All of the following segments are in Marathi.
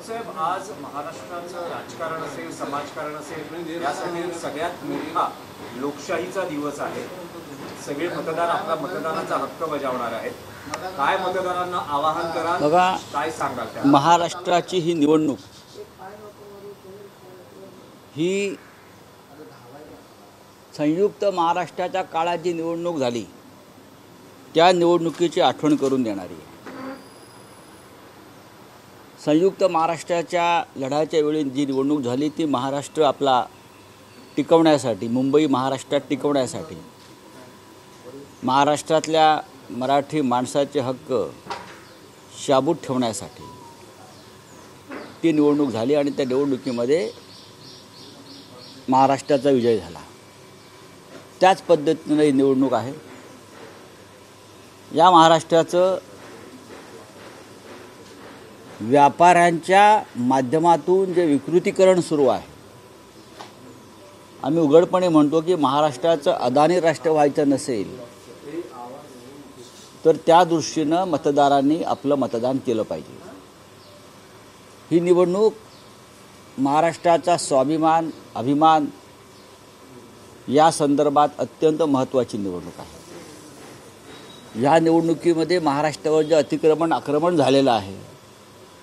राऊत साहेब, आज महाराष्ट्राचं राजकारण असेल, समाजकारण असेल, यासाठी सगळ्यात मोठा लोकशाहीचा दिवस आहे. सगळे मतदार आपला मतदानाचा हक्क बजावणार आहेत. काय मतदारांना आवाहन कराल, बघा, काय सांगाल? महाराष्ट्राची ही निवडणूक ही संयुक्त महाराष्ट्राच्या काळात जी निवडणूक झाली त्या निवडणुकीची आठवण करून देणारी आहे. संयुक्त महाराष्ट्राच्या लढ्याच्या वेळी जी निवडणूक झाली ती महाराष्ट्र आपला टिकवण्यासाठी, मुंबई महाराष्ट्रात टिकवण्यासाठी, महाराष्ट्रातल्या मराठी माणसाचे हक्क शाबूत ठेवण्यासाठी ती निवडणूक झाली आणि त्या निवडणुकीमध्ये महाराष्ट्राचा विजय झाला. त्याच पद्धतीनं ही निवडणूक आहे. या महाराष्ट्राचं व्यापाऱ्यांच्या माध्यमातून जे विकृतीकरण सुरू आहे, आम्ही उघडपणे म्हणतो की महाराष्ट्राचं अदानी राष्ट्र व्हायचं नसेल तर त्या दृष्टीनं मतदारांनी आपलं मतदान केलं पाहिजे. ही निवडणूक महाराष्ट्राचा स्वाभिमान, अभिमान या संदर्भात अत्यंत महत्त्वाची निवडणूक आहे. या निवडणुकीमध्ये महाराष्ट्रावर जे आक्रमण झालेलं आहे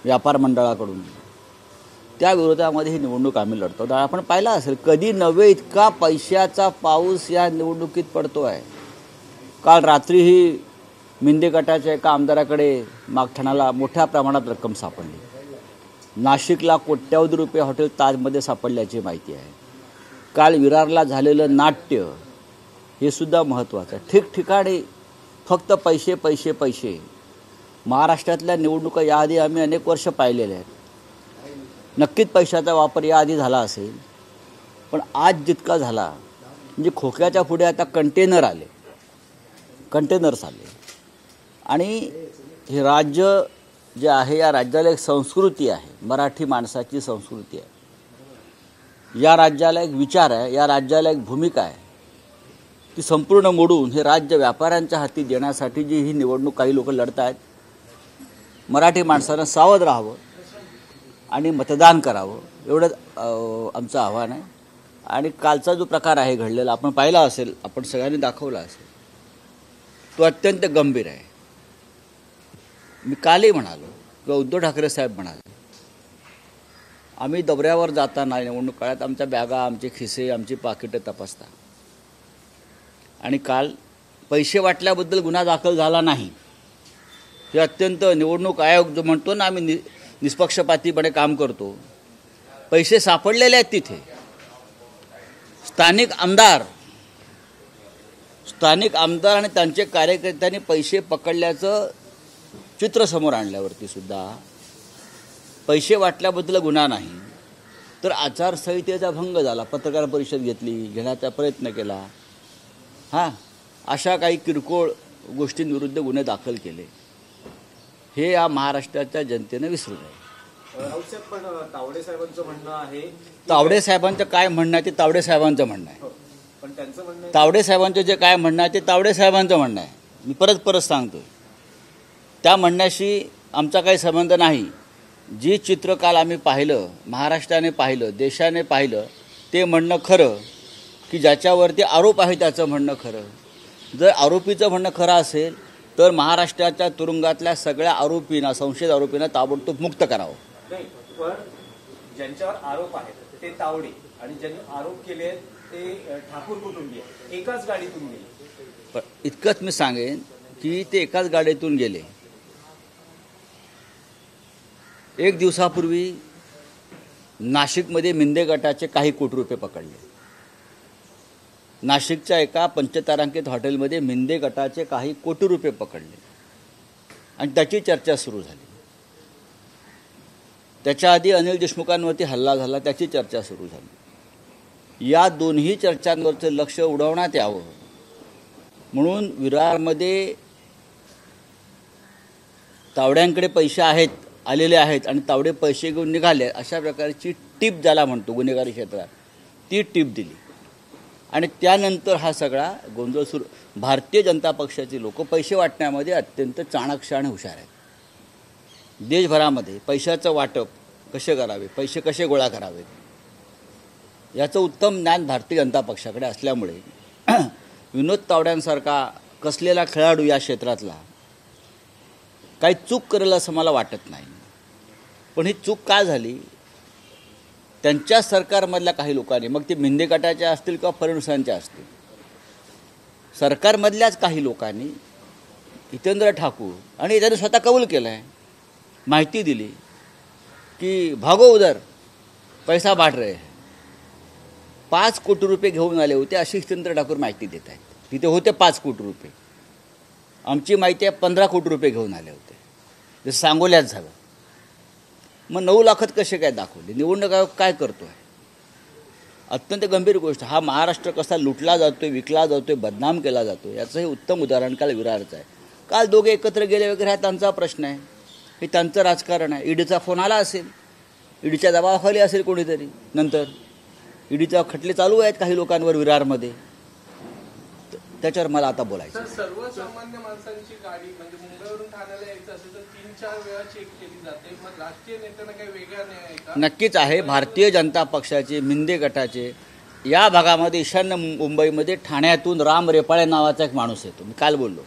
व्यापार मंडळाकडून, त्या विरोधामध्ये ही निवडणूक आम्ही लढतो. आपण पाहिलं असेल कधी नव्हे इतका पैशाचा पाऊस या निवडणुकीत पडतो आहे. काल रात्रीही मिंदे गटाच्या एका आमदाराकडे मागठाणाला मोठ्या प्रमाणात रक्कम सापडली. नाशिकला कोट्यावधी रुपये हॉटेल ताजमध्ये सापडल्याची माहिती आहे. काल विरारला झालेलं नाट्य हे सुद्धा महत्त्वाचं आहे. ठिकठिकाणी फक्त पैसे पैसे पैसे. महाराष्ट्रातल्या निवडणुका याआधी आम्ही अनेक वर्ष पाहिलेल्या आहेत. नक्कीच पैशाचा वापर याआधी झाला असेल, पण आज जितका झाला म्हणजे खोक्याच्या पुढे आता कंटेनर्स आले आणि हे राज्य जे आहे, या राज्याला एक संस्कृती आहे, मराठी माणसाची संस्कृती आहे. या राज्याला एक विचार आहे, या राज्याला एक भूमिका आहे. ती संपूर्ण मोडून हे राज्य व्यापाऱ्यांच्या हाती देण्यासाठी जी ही निवडणूक काही लोक लढत आहेत. मराठी माणसानं सावध राहावं आणि मतदान करावं एवढं आमचं आव्हान आहे. आणि कालचा जो प्रकार आहे घडलेला आपण पाहिला असेल, आपण सगळ्यांनी दाखवला असेल, तो अत्यंत गंभीर आहे. मी कालही म्हणालो किंवा उद्धव ठाकरे साहेब म्हणाले, आम्ही दौऱ्यावर जाताना निवडणूक काळात आमच्या बॅगा, आमचे खिसे, आमची पाकिटं तपासता. आणि काल पैसे वाटल्याबद्दल गुन्हा दाखल झाला नाही. हे अत्यंत निवडणूक आयोग जो म्हणतो ना आम्ही निष्पक्षपातीपणे काम करतो, पैसे सापडलेले आहेत तिथे. स्थानिक आमदार आणि त्यांचे कार्यकर्त्यांनी पैसे पकडल्याचं चित्र समोर आणल्यावरती सुद्धा पैसे वाटल्याबद्दल गुन्हा नाही, तर आचारसंहितेचा भंग झाला. पत्रकार परिषद घेण्याचा प्रयत्न केला, अशा काही किरकोळ गोष्टींविरुद्ध गुन्हे दाखल केले. हे या महाराष्ट्राच्या जनतेनं विसरू नये. पण तावडे साहेबांचं म्हणणं आहे, तावडे साहेबांचं काय म्हणणं आहे ते तावडे साहेबांचं म्हणणं आहे. पण त्यांचं म्हणणं, तावडे साहेबांचं जे काय म्हणणं आहे ते तावडे साहेबांचं म्हणणं आहे. मी परत सांगतो, त्या म्हणण्याशी आमचा काही संबंध नाही. जी चित्र काल आम्ही पाहिलं, महाराष्ट्राने पाहिलं, देशाने पाहिलं, ते म्हणणं खरं की ज्याच्यावरती आरोप आहे त्याचं म्हणणं खरं. जर आरोपीचं म्हणणं खरं असेल तर महाराष्ट्राच्या तुरुंगातल्या सगळ्या आरोपींना, संशयित आरोपींना ताबडतोब मुक्त करावं. नाही, पण ज्यांच्यावर आरोप आहेत ते तावडे आणि ज्यांनी आरोप केले ते ठाकूर कुटुंबीय एकाच गाडीतून गेले. पण इतकंच मी सांगेन की ते एकाच गाडीतून गेले. एक दिवसापूर्वी नाशिकमध्ये मिंदे गटाचे काही कोटी रुपये पकडले. नाशिकच्या एका पंचतारांकित हॉटेलमध्ये मिंदे गटाचे काही कोटी रुपये पकडले आणि त्याची चर्चा सुरू झाली. त्याच्या आधी अनिल देशमुखांवरती हल्ला झाला, त्याची चर्चा सुरू झाली. या दोन्ही चर्चांवरचं लक्ष उडवण्यात यावं म्हणून विरारमध्ये तावड्यांकडे पैसे आलेले आहेत आणि तावडे पैसे घेऊन निघाले, अशा प्रकारची टीप ज्याला म्हणतो गुन्हेगारी क्षेत्रात, ती टीप दिली. आणि त्यानंतर हा सगळा गोंधळ सुरू. भारतीय जनता पक्षाची लोक पैसे वाटण्यामध्ये अत्यंत चाणक्य आणि हुशार आहेत. देशभरामध्ये पैशाचं वाटप कसे करावे, पैसे कसे गोळा करावेत याचं उत्तम ज्ञान भारतीय जनता पक्षाकडे असल्यामुळे विनोद तावड्यांसारखा कसलेला खेळाडू या क्षेत्रातला काही चूक करेल असं मला वाटत नाही. पण ही चूक का झाली, त्यांच्या सरकारमधल्या काही लोकांनी, मग ते मिंदे गटाच्या असतील किंवा फडणवीसांच्या असतील, सरकारमधल्याच काही लोकांनी हितेंद्र ठाकूर आणि त्यांनी स्वतः कबूल केलं आहे, माहिती दिली की भागो उधर पैसा बांट रहे हैं, 5 कोटी रुपये घेऊन आले होते अशी हितेंद्र ठाकूर माहिती देत आहेत. तिथे होते 5 कोटी रुपये, आमची माहिती आहे 15 कोटी रुपये घेऊन आले होते, जे सांगोल्यात झालं. मग 9 लाखात कसे काय दाखवले, निवडणूक आयोग काय करतो आहे, अत्यंत गंभीर गोष्ट. हा महाराष्ट्र कसा लुटला जातोय, विकला जातोय, बदनाम केला जातो याचं हे उत्तम उदाहरण काल विरारचं आहे. काल दोघे एकत्र गेले वगैरे हा त्यांचा प्रश्न आहे, हे त्यांचं राजकारण आहे. ईडीचा फोन आला असेल, ईडीच्या दबावाखाली असेल कोणीतरी, नंतर ईडीचा खटले चालू आहेत काही लोकांवर विरारमध्ये, त्याच्यावर मला आता बोलायचं. सर्वसामान्य माणसांची गाडी म्हणजे मुंबईवरून ठाण्याला यायचं असेल तर 3-4 वेळा चेक केली जाते, मग राजकीय नेत्यांना काही वेगळा नाही आहे का? नक्कीच आहे. भारतीय जनता पक्षाचे मिंदे गटाचे या भागामध्ये ईशान्य मुंबईमध्ये ठाण्यातून राम रेपाळे नावाचा एक माणूस येतो. मी काल बोललो,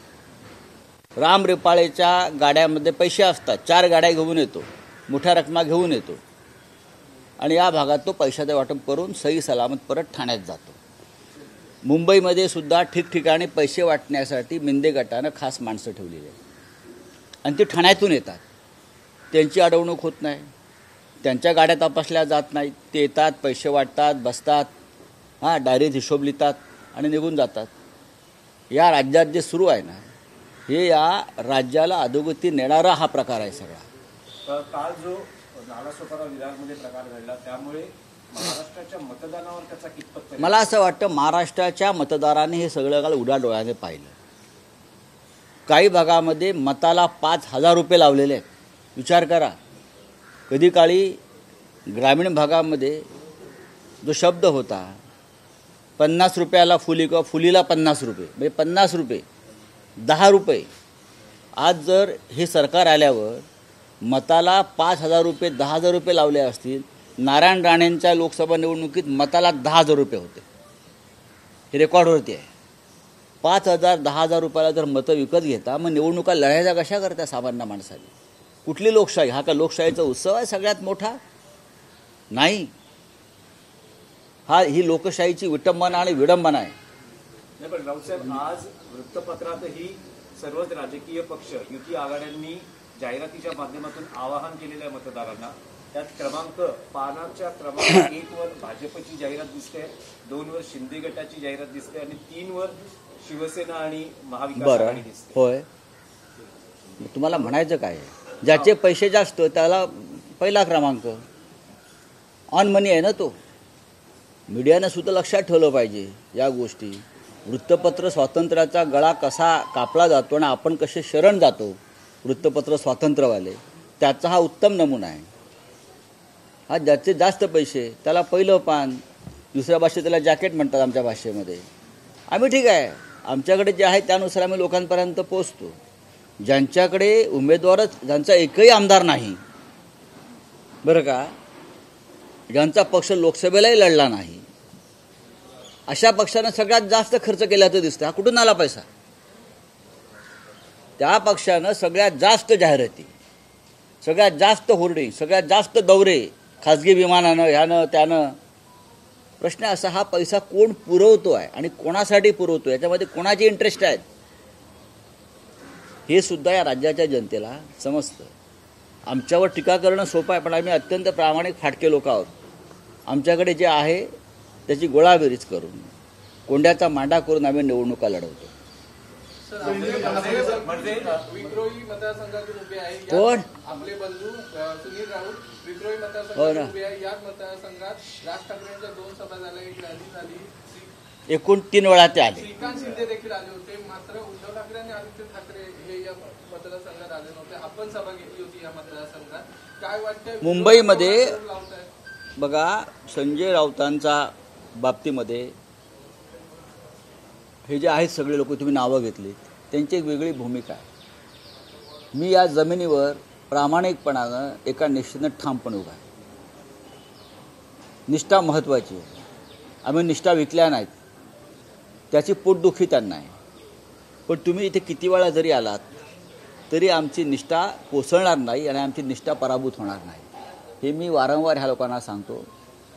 राम रेपाळेच्या गाड्यामध्ये पैसे असतात, 4 गाड्या घेऊन येतो, मोठ्या रकमा घेऊन येतो आणि या भागात तो पैशाचं वाटप करून सही सलामत परत ठाण्यात जातो. मुंबईमध्ये सुद्धा ठिकठिकाणी पैसे वाटण्यासाठी मिंदे गटानं खास माणसं ठेवलेली आहेत आणि ती ठाण्यातून येतात. त्यांची अडवणूक होत नाही, त्यांच्या गाड्या तपासल्या जात नाहीत, ते येतात, पैसे वाटतात, बसतात, डायरीत हिशोब लिहितात आणि निघून जातात. या राज्यात जे सुरू आहे ना, हे या राज्याला अधोगती नेणारा हा प्रकार आहे सगळा. काल जो नालासोपारा विरारमध्ये प्रकार घडला त्यामुळे महाराष्ट्राच्या मतदानावर त्याचा कितपत, मला असं वाटतं महाराष्ट्राच्या मतदारांनी हे सगळं काल उघड्या डोळ्याने पाहिलं. काही भागामध्ये मताला 5,000 रुपये लावलेले आहेत. विचार करा, कधी काळी ग्रामीण भागामध्ये जो शब्द होता 50 रुपयाला फुली किंवा फुलीला 50 रुपये, म्हणजे 50 रुपये 10 रुपये, आज जर हे सरकार आल्यावर मताला 5,000 रुपये 10,000 रुपये लावले असतील, नारायण राणेंच्या लोकसभा निवडणुकीत मताला 10,000 रुपये होते, हे रेकॉर्डवरती आहे. 5,000 10,000 रुपयाला जर मतं विकत घेता, मग निवडणुका लढायच्या कशा करता सामान्य माणसाने? कुठली लोकशाही? हा का लोकशाहीचा उत्सव आहे सगळ्यात मोठा? नाही, ही लोकशाहीची विटंबना आणि विडंबना आहे. नाही, पण राऊतसाहेब, आज वृत्तपत्रातही सर्वच राजकीय पक्ष युती आघाड्यांनी जाहिरातीच्या माध्यमातून आवाहन केलेलं आहे मतदारांना. त्यात पानाच्या क्रमांक 1 वर भाजपची जाहिरात दिसते, 2 वर शिंदे गटाची जाहिरात दिसते आणि 3 वर शिवसेना आणि महाविकास आघाडी दिसते. होय, तुम्हाला म्हणायचं काय, ज्याचे पैसे जास्त त्याला पहिला क्रमांक. ऑन मनी आहे ना तो. मीडियानं सुद्धा लक्षात ठेवलं पाहिजे या गोष्टी. वृत्तपत्र स्वातंत्र्याचा गळा कसा कापला जातो आणि आपण कसे शरण जातो वृत्तपत्र स्वातंत्र्यवाले, त्याचा हा उत्तम नमुना आहे. हा ज्याचे जास्त पैसे त्याला पहिलं पान, दुसऱ्या भाषेत त्याला जॅकेट म्हणतात आमच्या भाषेमध्ये. आम्ही ठीक आहे, आमच्याकडे जे आहे त्यानुसार आम्ही लोकांपर्यंत पोचतो. ज्यांच्याकडे उमेदवारच, ज्यांचा एकही आमदार नाही बरं का, ज्यांचा पक्ष लोकसभेलाही लढला नाही, अशा पक्षानं सगळ्यात जास्त खर्च केल्याचं दिसतं. हा कुठून आला पैसा? त्या पक्षानं सगळ्यात जास्त जाहिराती, सगळ्यात जास्त होर्डिंग, सगळ्यात जास्त दौरे, खाजगी विमानानं, ह्यानं त्यानं. प्रश्न असा, हा पैसा कोण पुरवतो आहे आणि कोणासाठी पुरवतो, याच्यामध्ये कोणाचे इंटरेस्ट आहेत हे सुद्धा या राज्याच्या जनतेला समजतं. आमच्यावर टीका करणं सोपं आहे, पण आम्ही अत्यंत प्रामाणिक फाटके लोक आहोत. आमच्याकडे जे आहे त्याची गोळाबेरीज करून, कोंड्याचा मांडा करून आम्ही निवडणुका लढवतो. विक्रोळी मतदारसंघातून उभे आहे कोण? आपले बंधू सुनील राऊत विक्रोळी हो मतदारसंघातून उभे आहे. याच मतदारसंघात राज ठाकरेंच्या 2 सभा झाल्या, एक रॅली झाली, एकूण 3 वेळा ते आले. श्रीकांत शिंदे देखील आले होते. मात्र उद्धव ठाकरे आणि आदित्य ठाकरे हे या मतदारसंघात आले नव्हते. आपण सभा घेतली होती या मतदारसंघात. काय वाटतं मुंबईमध्ये? बघा, संजय राऊतांच्या बाबतीमध्ये हे जे आहेत सगळे लोक तुम्ही नावं घेतली, त्यांची एक वेगळी भूमिका आहे. मी या जमिनीवर प्रामाणिकपणानं एका निश्चित ठामपणे उभा आहे. निष्ठा महत्त्वाची आहे. आम्ही निष्ठा विकल्या नाहीत, त्याची पोटदुखी त्यांना आहे. पण तुम्ही इथे किती वेळा जरी आलात तरी आमची निष्ठा कोसळणार नाही आणि आमची निष्ठा पराभूत होणार नाही. हे मी वारंवार ह्या लोकांना सांगतो.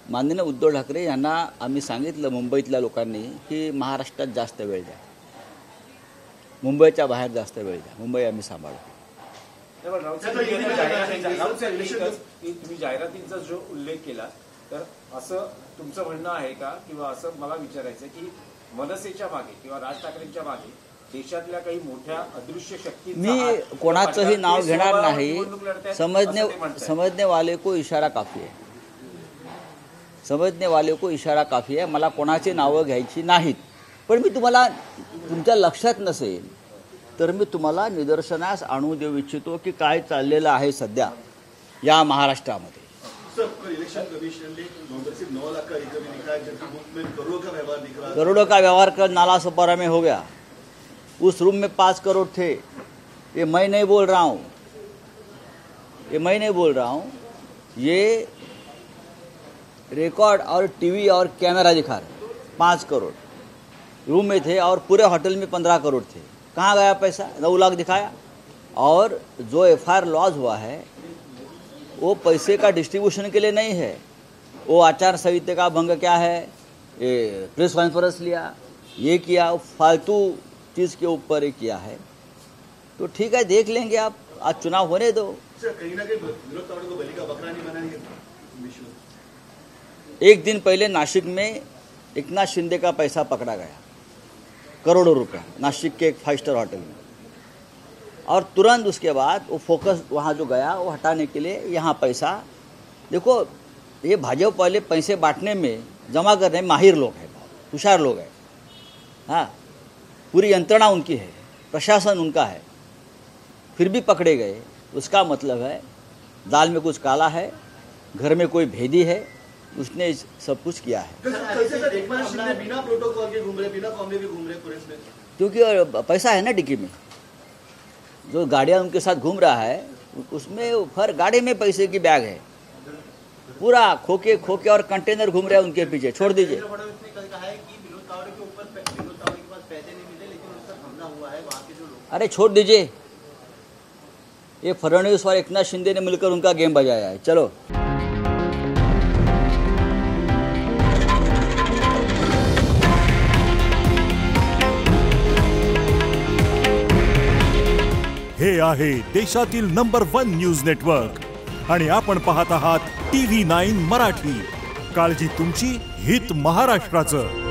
माननीय उद्धव ठाकरे यांना आम्ही सांगितलं मुंबईतल्या लोकांनी की महाराष्ट्रात जास्त वेळ द्या, मुंबईच्या बाहेर जास्त वेळ द्या, मुंबई आम्ही सांभाळू. तुम्ही जाहिरातींचा जो उल्लेख केला तर असं तुमचं म्हणणं आहे का, किंवा असं मला विचारायचं की मनसेच्या मागे किंवा राज ठाकरेंच्या मागे देशातल्या काही मोठ्या अदृश्य शक्ती, मी कोणाचंही नाव घेणार नाही. समझने वाले को इशारा काफी आहे, समझने वाले को इशारा काफी आहे. मला कोणाची नावं घ्यायची नाहीत. पण मी तुम्हाला, तुमच्या लक्षात नसेल तर मी तुम्हाला निदर्शनास आणू देऊ इच्छितो की काय चाललेलं आहे सध्या या महाराष्ट्रामध्ये. करोड़ों का व्यवहार कर नाला सोपारा में हो गया. उस रूम में 5 करोड़ थे. ये मैं नहीं बोल रहा हूँ, ये मैं नहीं बोल रहा हूँ, ये रिकॉर्ड और टीवी और कैमरा दिखा रहे. 5 करोड़ रूम में थे और पूरे होटल में 15 करोड़ थे. कहाँ गया पैसा? 9 लाख दिखाया. और जो एफआईआर लॉज हुआ है वो पैसे का डिस्ट्रीब्यूशन के लिए नहीं है. वो आचार संहिता का भंग क्या है, ये प्रेस कॉन्फ्रेंस लिया, ये किया, फालतू चीज़ के ऊपर ही किया है. तो ठीक है, देख लेंगे आप, आज चुनाव होने दो. कहीं ना कहीं विनोद तावड़े को बलि का बकरा नहीं बनाएंगे. एक दिन पहले नासिक में एकनाथ शिंदे का पैसा पकड़ा गया, करोड़ों रुपया, नासिक के एक 5 स्टार होटल में. और तुरंत उसके बाद वो फोकस वहाँ जो गया वो हटाने के लिए यहाँ पैसा. देखो, ये भाजपा वाले पैसे बांटने में, जमा करने में माहिर लोग हैं, होशियार लोग हैं. हाँ, पूरी यंत्रणा उनकी है, प्रशासन उनका है, फिर भी पकड़े गए. उसका मतलब है दाल में कुछ काला है, घर में कोई भेदी है, उसने सब कुछ किया है. बिना प्रोटोकॉल के घूम रहे, बिना फॉर्म के घूम रहे पुलिस में, क्योंकि पैसा है ना डिक्की में. जो गाड़ियाँ उनके साथ घूम रहा है उसमें हर गाड़ी में पैसे की बैग है. पूरा खोके खोके और कंटेनर घूम रहे हैं उनके पीछे. छोड़ दीजिए. अरे छोड़ दीजिए, ये फडणवीस और एकनाथ शिंदे ने मिलकर उनका गेम बजाया है. चलो. हे आहे देशातील नंबर 1 न्यूज नेटवर्क आणि आपण पाहत आहात TV9 मराठी. काळजी तुमची, हित महाराष्ट्राचं.